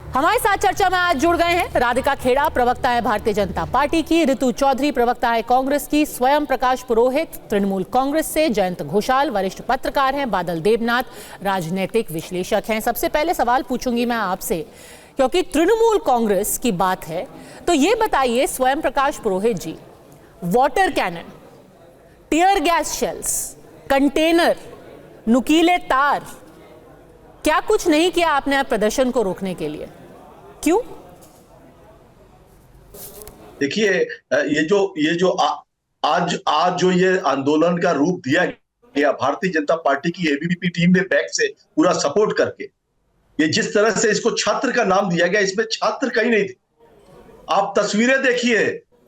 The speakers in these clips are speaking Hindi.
हमारे साथ चर्चा में आज जुड़ गए हैं राधिका खेड़ा, प्रवक्ता है भारतीय जनता पार्टी की, ऋतु चौधरी, प्रवक्ता है कांग्रेस की, स्वयं प्रकाश पुरोहित तृणमूल कांग्रेस से, जयंत घोषाल वरिष्ठ पत्रकार हैं, बादल देवनाथ राजनीतिक विश्लेषक हैं। सबसे पहले सवाल पूछूंगी मैं आपसे, क्योंकि तृणमूल कांग्रेस की बात है, तो ये बताइए Swayam Prakash Purohit ji, water cannon, tear gas shells, container, नुकीले तार, क्या कुछ नहीं किया आपने प्रदर्शन को रोकने के लिए? क्यों? देखिए, ये जो आज जो ये आंदोलन का रूप दिया गया भारतीय जनता पार्टी की एबीवीपी टीम ने बैक से पूरा सपोर्ट करके, ये जिस तरह से इसको छात्र का नाम दिया गया, इसमें छात्र कहीं नहीं थे। आप तस्वीरें देखिए,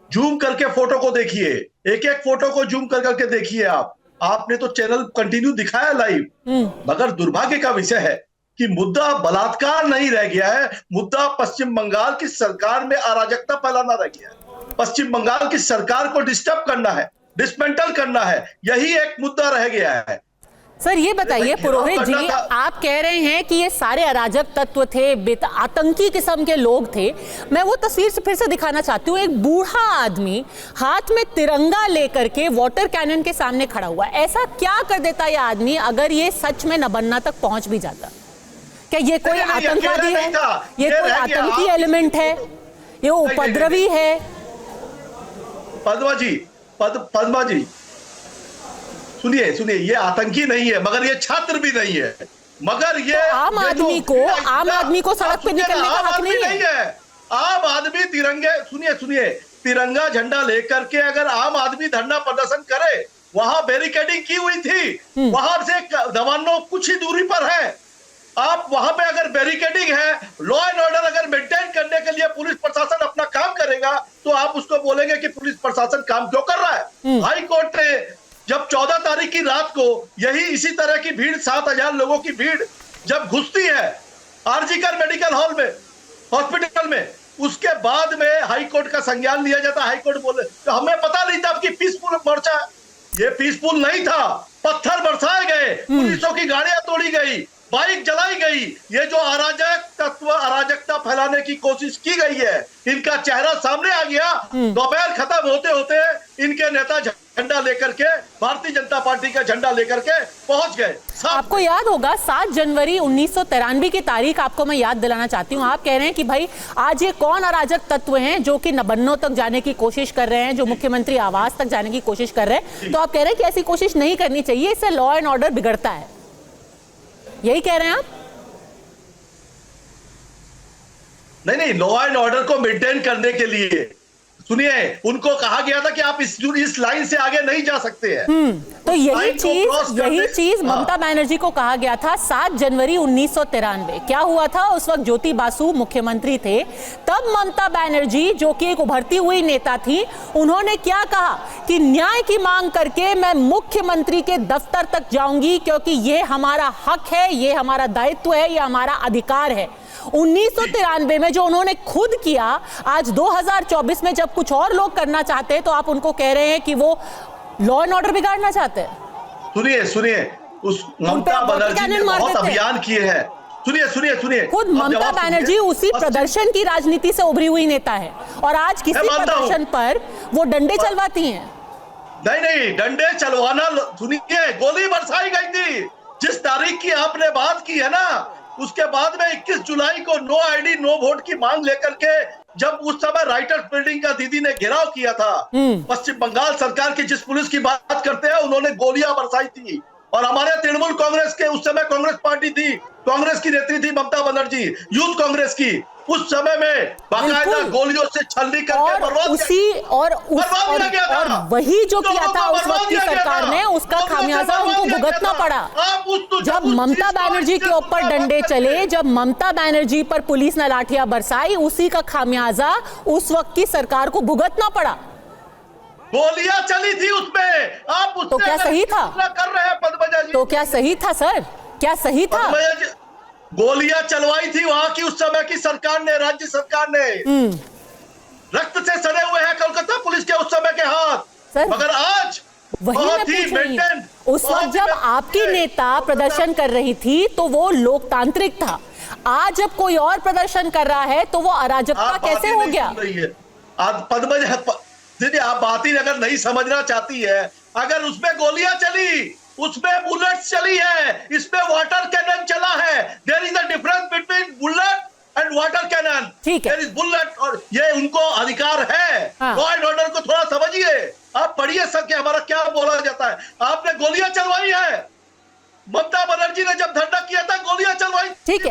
जूम करके फोटो को देखिए, एक एक फोटो को जूम कर करके देखिए। आपने तो चैनल कंटिन्यू दिखाया लाइव, मगर दुर्भाग्य का विषय है कि मुद्दा बलात्कार नहीं रह गया है, मुद्दा पश्चिम बंगाल की सरकार में अराजकता फैलाना रह गया है। पश्चिम बंगाल की सरकार को डिस्टर्ब करना है, डिसमेंटल करना है, यही एक मुद्दा रह गया है। सर ये बताइए पुरोहित जी, आप कह रहे हैं कि ये सारे अराजक तत्व थे, आतंकी किस्म के लोग थे। मैं वो तस्वीर से फिर से दिखाना चाहती हूँ। एक बूढ़ा आदमी हाथ में तिरंगा लेकर के वाटर कैनन के सामने खड़ा हुआ है। ऐसा क्या कर देता ये आदमी अगर ये सच में नबन्ना तक पहुंच भी जाता? क्या ये कोई आतंकवादी है? ये कोई आतंकी एलिमेंट है? ये उपद्रवी है? पद्मा जी सुनिए, ये आतंकी नहीं है, मगर ये छात्र भी नहीं है, मगर ये तो आम आदमी को सड़क पे निकलने का हक नहीं है। आम आदमी सुनिए तिरंगा झंडा लेकर के अगर आम आदमी धरना प्रदर्शन करे, वहां बैरिकेडिंग की हुई थी, वहां से दवानों कुछ ही दूरी पर है। आप वहां पे अगर बैरिकेडिंग है, लॉ एंड ऑर्डर अगर मेंटेन करने के लिए पुलिस प्रशासन अपना काम करेगा, तो आप उसको बोलेंगे कि पुलिस प्रशासन काम क्यों कर रहा है? हाई कोर्ट ने जब 14 तारीख की रात को इसी तरह की भीड़, 7,000 लोगों की भीड़ जब घुसती है आरजीकर मेडिकल हॉल में, हॉस्पिटल में, उसके बाद में हाई कोर्ट का संज्ञान लिया जाता। हाई कोर्ट बोले तो हमें पता नहीं था कि पीसफुल मोर्चा, ये पीसफुल नहीं था, पत्थर बरसाए गए, पुलिसों की गाड़ियां तोड़ी गई, बाइक जलाई गई। ये जो अराजक तत्व, अराजकता फैलाने की कोशिश की गई है, इनका चेहरा सामने आ गया। दोपहर खत्म होते होते इनके नेता झंडा लेकर के, भारतीय जनता पार्टी का झंडा लेकर के पहुंच गए। आपको याद होगा 7 जनवरी 1993 की तारीख आपको मैं याद दिलाना चाहती हूँ। आप कह रहे हैं कि भाई आज ये कौन अराजक तत्व हैं जो कि नबन्नों तक जाने की कोशिश कर रहे हैं, जो मुख्यमंत्री आवास तक जाने की कोशिश कर रहे हैं। तो आप कह रहे हैं कि ऐसी कोशिश नहीं करनी चाहिए, इससे लॉ एंड ऑर्डर बिगड़ता है, यही कह रहे हैं आप? नहीं, लॉ एंड ऑर्डर को मेंटेन करने के लिए सुनिए, उनको कहा गया था कि आप इस लाइन से आगे नहीं जा सकते हैं। तो यही चीज ममता बनर्जी को कहा गया था 7 जनवरी 1993। क्या हुआ था उस वक्त? ज्योति बासु मुख्यमंत्री थे। तब ममता बनर्जी, जो कि एक उभरती हुई नेता थी, उन्होंने क्या कहा कि न्याय की मांग करके मैं मुख्यमंत्री के दफ्तर तक जाऊंगी, क्योंकि ये हमारा हक है, ये हमारा दायित्व है, ये हमारा अधिकार है। 1993 में जो उन्होंने खुद किया, आज 2024 में जब कुछ और लोग करना चाहते हैं तो आप उनको कह रहे हैं कि वो लॉ एंड ऑर्डर बिगाड़ना चाहते हैं। सुनिए, उस ममता बनर्जी ने बहुत अभियान किए हैं। सुनिए, खुद ममता बनर्जी उसी प्रदर्शन की राजनीति से उभरी हुई नेता है, और आज किसी प्रदर्शन पर वो डंडे चलवाती हैं। नहीं, डंडे चलवाना, सुनिए, गोली बरसाई गई थी। जिस तारीख की आपने बात की है ना, उसके बाद में 21 जुलाई को नो आईडी नो वोट की मांग लेकर के, जब उस समय राइटर्स बिल्डिंग का दीदी ने घेराव किया था, पश्चिम बंगाल सरकार की जिस पुलिस की बात करते हैं, उन्होंने गोलियां बरसाई थी। और हमारे तृणमूल कांग्रेस के, उस समय कांग्रेस पार्टी थी, कांग्रेस की नेत्री थी ममता बनर्जी, यूथ कांग्रेस की, उस समय में बाकायदा गोलियों से छलनी करके बर्बाद और वही जो किया था उस वक्त की सरकार ने, उसका खामियाजा उनको भुगतना पड़ा। जब ममता बनर्जी के ऊपर डंडे चले, जब ममता बनर्जी पर पुलिस ने लाठियां बरसाई, उसी का खामियाजा उस वक्त की सरकार को भुगतना पड़ा। गोलियां चली थी उसमें, आप तो क्या सही था? कर रहे हैं पद्मजा जी। तो क्या सही था सर? क्या सही था? गोलियां चलवाई थी वहां की उस समय की सरकार ने, राज्य सरकार ने। रक्त से सड़े हुए हैं कोलकाता पुलिस के उस समय के हाथ। मगर आज वही मैं पूछ रही हूं, उस वक्त जब आपकी नेता प्रदर्शन कर रही थी तो वो लोकतांत्रिक था। आज जब कोई और प्रदर्शन कर रहा है तो वो अराजकता कैसे हो गया? आज पद्मज दीदी, आप बात ही अगर नहीं समझना चाहती है, अगर उसमें गोलियां चली, उसमें बुलेट्स चली है, इसमें वाटर कैनन चला है, there is a difference between bullet and water cannon. ठीक है, देयर इज बुलेट, और ये उनको अधिकार है। लॉ एंड ऑर्डर को थोड़ा समझिए, आप पढ़िए सर कि हमारा क्या बोला जाता है। आपने गोलियां चलवाई है, ममता बनर्जी ने जब धरना किया था गोलियां चलवाई। ठीक है।